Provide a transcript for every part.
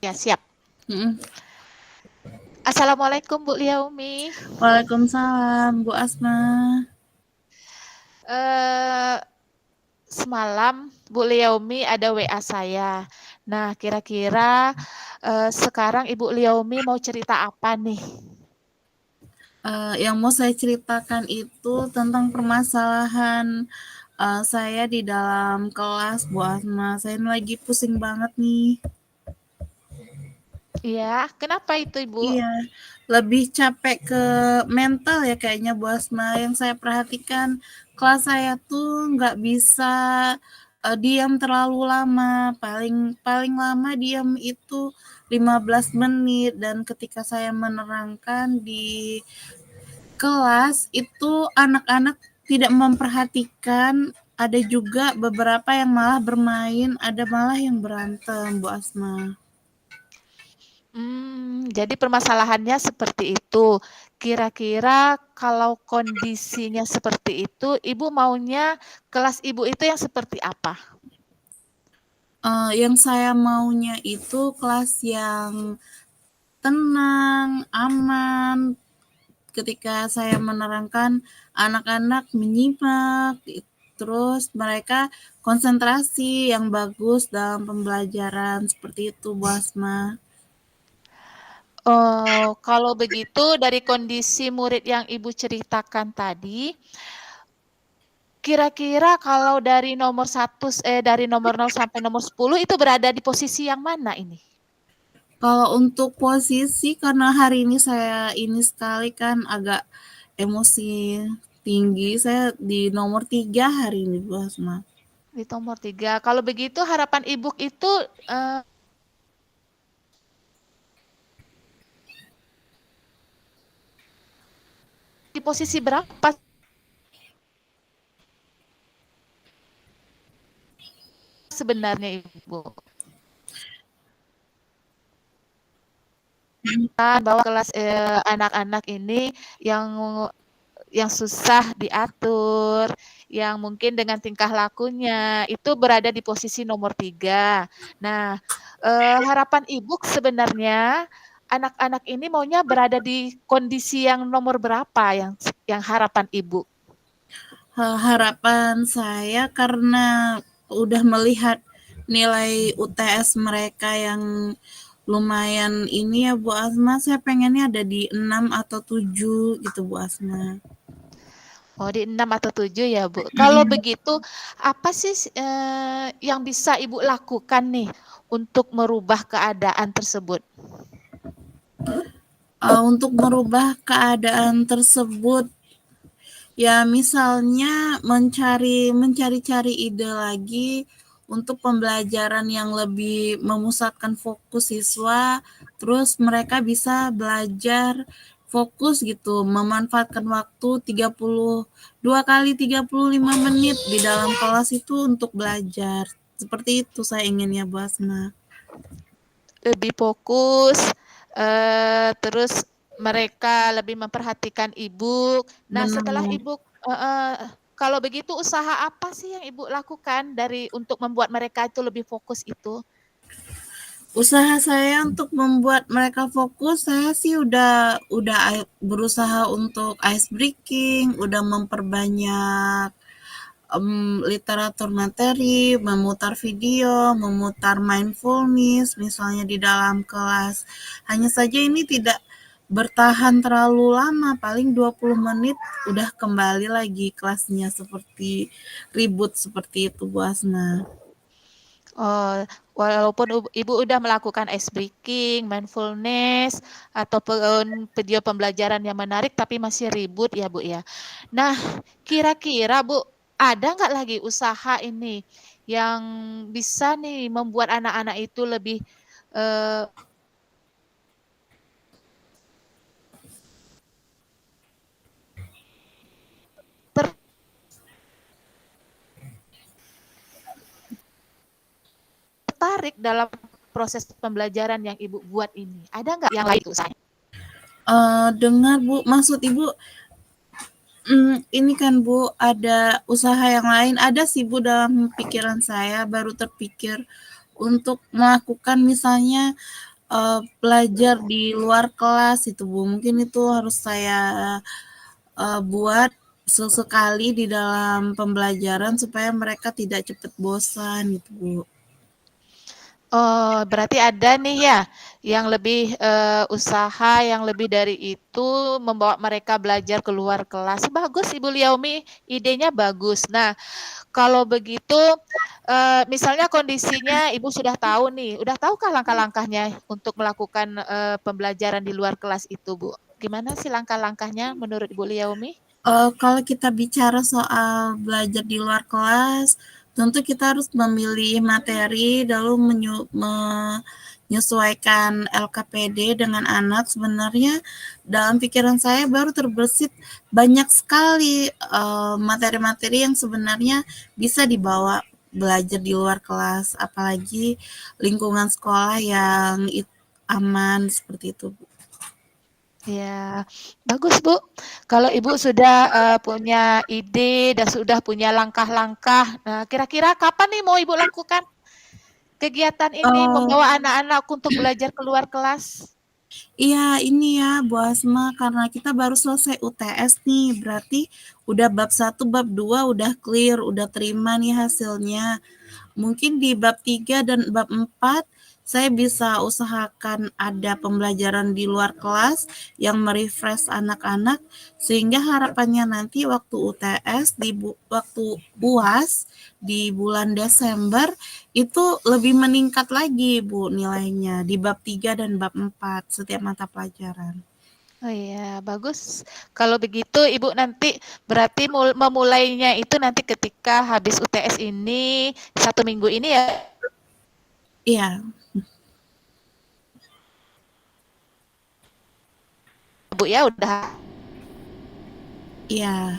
Ya, siap. Mhm. Assalamualaikum Bu Liaumi. Waalaikumsalam, Bu Asma. Eh, Semalam Bu Liaumi ada WA saya. Nah, kira-kira sekarang Ibu Liaumi mau cerita apa nih? Yang mau saya ceritakan itu tentang permasalahan saya di dalam kelas, Bu Asma. Saya ini lagi pusing banget nih. Iya, kenapa itu Ibu? Iya, lebih capek ke mental ya kayaknya Bu Asma. Yang saya perhatikan kelas saya tuh nggak bisa diam terlalu lama. Paling paling lama diam itu 15 menit dan ketika saya menerangkan di kelas itu anak-anak tidak memperhatikan, ada juga beberapa yang malah bermain, ada malah yang berantem, Bu Asma. Jadi permasalahannya seperti itu. Kira-kira kalau kondisinya seperti itu, Ibu maunya kelas Ibu itu yang seperti apa? Yang saya maunya itu kelas yang tenang, aman, ketika saya menerangkan anak-anak menyimak, terus mereka konsentrasi yang bagus dalam pembelajaran, seperti itu Bu Asma. Oh, kalau begitu dari kondisi murid yang Ibu ceritakan tadi, kira-kira kalau dari nomor 0 sampai nomor 10 itu berada di posisi yang mana ini? Kalau untuk posisi karena hari ini saya ini sekali kan agak emosi tinggi, saya di nomor 3 hari ini Bu Asma. Di nomor 3. Kalau begitu harapan Ibu itu eh, di posisi berapa sebenarnya Ibu? Bahwa kelas anak-anak ini yang susah diatur, yang mungkin dengan tingkah lakunya itu berada di posisi nomor 3. Nah, harapan Ibu sebenarnya anak-anak ini maunya berada di kondisi yang nomor berapa yang harapan Ibu? Harapan saya karena udah melihat nilai UTS mereka yang lumayan ini ya Bu Asma, saya pengennya ada di 6 atau 7 gitu Bu Asma. Oh, di 6 atau 7 ya, Bu. Kalau begitu, apa sih yang bisa Ibu lakukan nih untuk merubah keadaan tersebut? Untuk merubah keadaan tersebut, ya misalnya mencari-cari ide lagi untuk pembelajaran yang lebih memusatkan fokus siswa, terus mereka bisa belajar fokus gitu, memanfaatkan waktu 32 kali 35 menit di dalam kelas itu untuk belajar. Seperti itu saya inginnya Bu Asma. Lebih fokus, terus mereka lebih memperhatikan Ibu. Nah, setelah Benar. Ibu kalau begitu usaha apa sih yang Ibu lakukan untuk membuat mereka itu lebih fokus itu? Usaha saya untuk membuat mereka fokus, saya sih udah berusaha untuk ice breaking, udah memperbanyak literatur materi, memutar video, memutar mindfulness, misalnya di dalam kelas. Hanya saja ini tidak bertahan terlalu lama, paling 20 menit udah kembali lagi kelasnya seperti ribut seperti itu Bu Asma. Oh, walaupun Ibu udah melakukan ice breaking, mindfulness, ataupun video pembelajaran yang menarik, tapi masih ribut ya, Bu ya. Nah, kira-kira Bu, ada nggak lagi usaha ini yang bisa nih membuat anak-anak itu lebih eh, tertarik dalam proses pembelajaran yang Ibu buat ini? Ada nggak yang lain usahanya? Dengar Bu, maksud Ibu ini kan Bu, ada usaha yang lain, ada sih Bu dalam pikiran saya, baru terpikir untuk melakukan misalnya belajar di luar kelas itu, Bu. Mungkin itu harus saya, buat sesekali di dalam pembelajaran supaya mereka tidak cepat bosan gitu, Bu. Oh, berarti ada nih ya, yang lebih usaha yang lebih dari itu membawa mereka belajar keluar kelas. Bagus Ibu Liaumi, idenya bagus. Nah, kalau begitu, misalnya kondisinya Ibu sudah tahu nih, udah tahukah langkah-langkahnya untuk melakukan pembelajaran di luar kelas itu, Bu? Gimana sih langkah-langkahnya menurut Ibu Liaumi? Kalau kita bicara soal belajar di luar kelas, tentu kita harus memilih materi lalu menyesuaikan LKPD dengan anak. Sebenarnya dalam pikiran saya baru terbersit banyak sekali materi-materi yang sebenarnya bisa dibawa belajar di luar kelas, apalagi lingkungan sekolah yang aman seperti itu. Ya, bagus Bu. Kalau Ibu sudah punya ide dan sudah punya langkah-langkah, nah kira-kira kapan nih mau Ibu lakukan kegiatan ini Uh, membawa anak-anak untuk belajar keluar kelas? Iya, ini ya, Bu Asma, karena kita baru selesai UTS nih, berarti udah bab satu, bab 2 udah clear, udah terima nih hasilnya. Mungkin di bab 3 dan bab 4 saya bisa usahakan ada pembelajaran di luar kelas yang merefresh anak-anak sehingga harapannya nanti waktu UTS waktu UAS di bulan Desember itu lebih meningkat lagi Bu nilainya di bab 3 dan bab 4 setiap mata pelajaran. Oh iya, bagus. Kalau begitu Ibu nanti berarti memulainya itu nanti ketika habis UTS ini 1 minggu ini ya, Iya, Bu ya udah iya.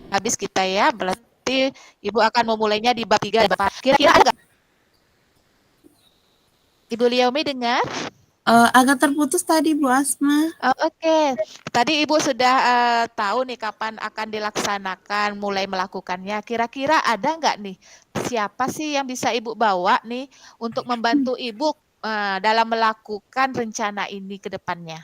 habis kita ya. Berarti Ibu akan memulainya di bab 3 dan bab 4. Kira-kira ada nggak? Ibu Liaumi dengar? Agak terputus tadi Bu Asma. Oh, oke. Tadi Ibu sudah tahu nih kapan akan dilaksanakan, mulai melakukannya. Kira-kira ada nggak nih siapa sih yang bisa Ibu bawa nih untuk membantu Ibu dalam melakukan rencana ini ke depannya?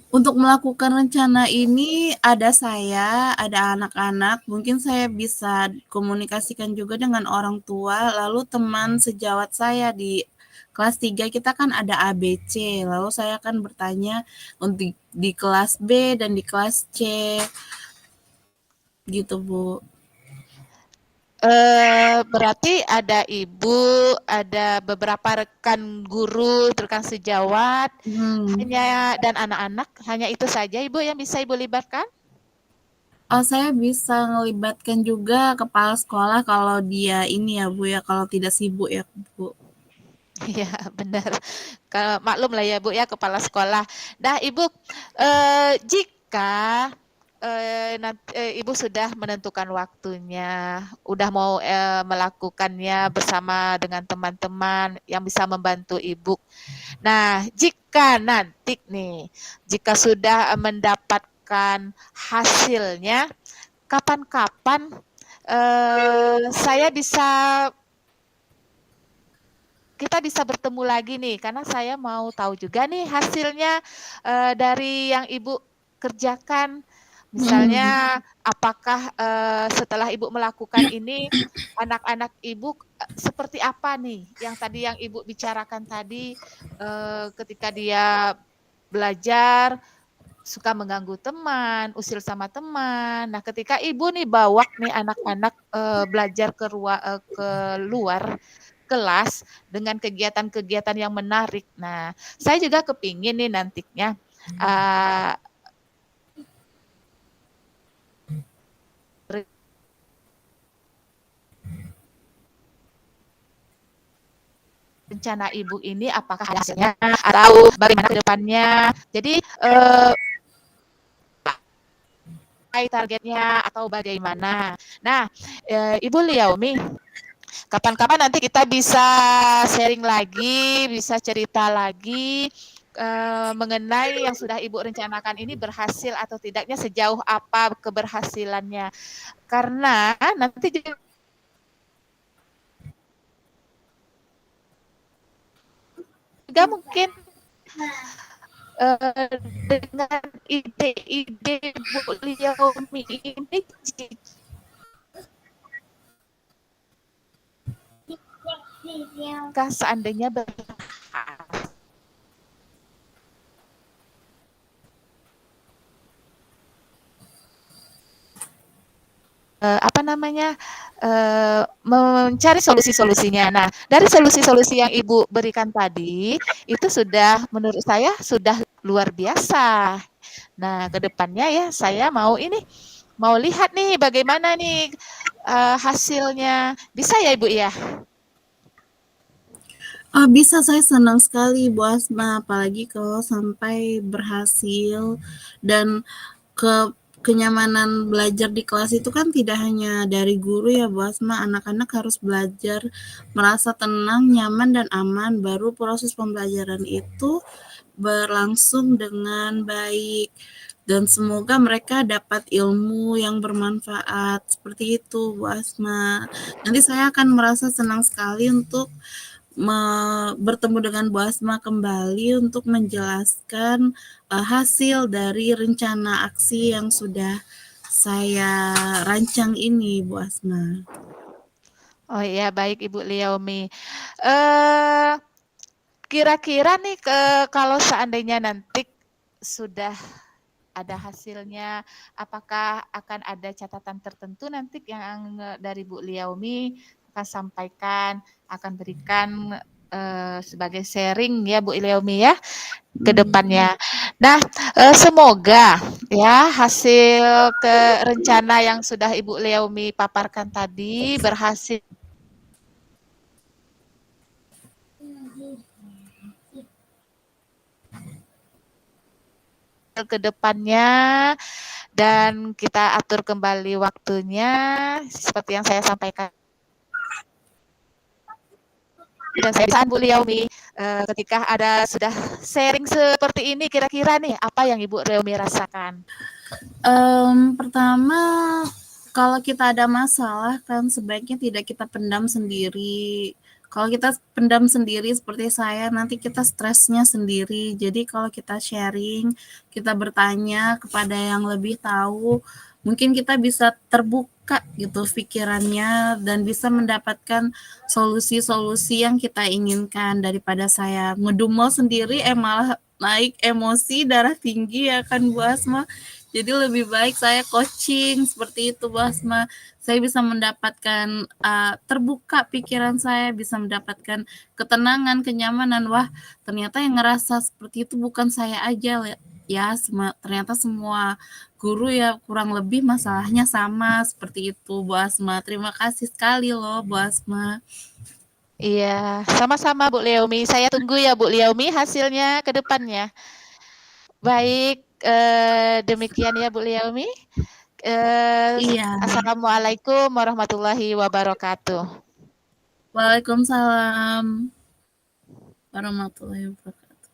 Untuk melakukan rencana ini ada saya, ada anak-anak, mungkin saya bisa komunikasikan juga dengan orang tua, lalu teman sejawat saya di kelas 3 kita kan ada ABC, lalu saya akan bertanya untuk di kelas B dan di kelas C, gitu Bu. Berarti ada Ibu, ada beberapa rekan guru, rekan sejawat, Hmm. hanya dan anak-anak, hanya itu saja Ibu yang bisa Ibu libatkan? Saya bisa ngelibatkan juga kepala sekolah kalau dia ini ya Bu ya, kalau tidak sibuk ya Bu. Iya, benar. Kalau maklum lah ya Bu ya, kepala sekolah. Nah Ibu, jika Ibu sudah menentukan waktunya, udah mau melakukannya bersama dengan teman-teman yang bisa membantu Ibu. Nah, jika nanti nih, jika sudah mendapatkan hasilnya, kapan-kapan saya bisa kita bisa bertemu lagi nih, karena saya mau tahu juga nih hasilnya dari yang Ibu kerjakan. Hmm. Misalnya, apakah setelah Ibu melakukan ini, anak-anak Ibu seperti apa nih? Yang tadi yang Ibu bicarakan tadi, ketika dia belajar, suka mengganggu teman, usil sama teman. Nah, ketika Ibu nih bawa nih anak-anak belajar ke luar kelas dengan kegiatan-kegiatan yang menarik. Nah, saya juga kepingin nih nantinya uh, rencana Ibu ini apakah ada hasilnya atau bagaimana ke depannya. Jadi targetnya atau bagaimana. Nah, Ibu Liaumi, kapan-kapan nanti kita bisa sharing lagi, bisa cerita lagi mengenai yang sudah Ibu rencanakan ini berhasil atau tidaknya, sejauh apa keberhasilannya. Karena nanti mungkin dengan ide-ide Bu Liomi ini jika seandainya apa namanya, mencari solusi-solusinya. Nah, dari solusi-solusi yang Ibu berikan tadi, itu sudah menurut saya sudah luar biasa. Nah, ke depannya ya saya mau ini, mau lihat nih bagaimana nih, hasilnya. Bisa ya, Ibu, ya? Bisa, saya senang sekali Bu Asma, apalagi kalau sampai berhasil dan kenyamanan belajar di kelas itu kan tidak hanya dari guru ya Bu Asma, anak-anak harus belajar merasa tenang, nyaman, dan aman, baru proses pembelajaran itu berlangsung dengan baik. Dan semoga mereka dapat ilmu yang bermanfaat, seperti itu Bu Asma. Nanti saya akan merasa senang sekali untuk bertemu dengan Bu Asma kembali untuk menjelaskan hasil dari rencana aksi yang sudah saya rancang ini, Bu Asma. Oh iya, baik Ibu Liomi. Eh, Kira-kira nih kalau seandainya nanti sudah ada hasilnya, apakah akan ada catatan tertentu nanti yang dari Bu Liomi akan sampaikan, akan berikan sebagai sharing ya Bu Liomi ya ke depannya. Nah, semoga ya hasil rencana yang sudah Ibu Liomi paparkan tadi berhasil ke depannya dan kita atur kembali waktunya seperti yang saya sampaikan. Dan saya bisa Bu Liomi ketika ada sudah sharing seperti ini kira-kira nih apa yang Ibu Liomi rasakan? Pertama, kalau kita ada masalah kan sebaiknya tidak kita pendam sendiri. Kalau kita pendam sendiri seperti saya, nanti kita stresnya sendiri. Jadi kalau kita sharing, kita bertanya kepada yang lebih tahu, mungkin kita bisa terbuka gitu pikirannya dan bisa mendapatkan solusi-solusi yang kita inginkan daripada saya ngedumel sendiri malah naik emosi, darah tinggi ya kan Bu Asma. Jadi lebih baik saya coaching seperti itu Bu Asma. Saya bisa mendapatkan terbuka pikiran saya, bisa mendapatkan ketenangan, kenyamanan. Wah, ternyata yang ngerasa seperti itu bukan saya aja ya, ternyata semua guru ya kurang lebih masalahnya sama seperti itu Bu Asma. Terima kasih sekali loh Bu Asma. Iya, sama-sama Bu Liomi. Saya tunggu ya Bu Liomi hasilnya ke depannya. Baik, demikian ya Bu Liomi. Iya. Assalamualaikum warahmatullahi wabarakatuh. Waalaikumsalam warahmatullahi wabarakatuh.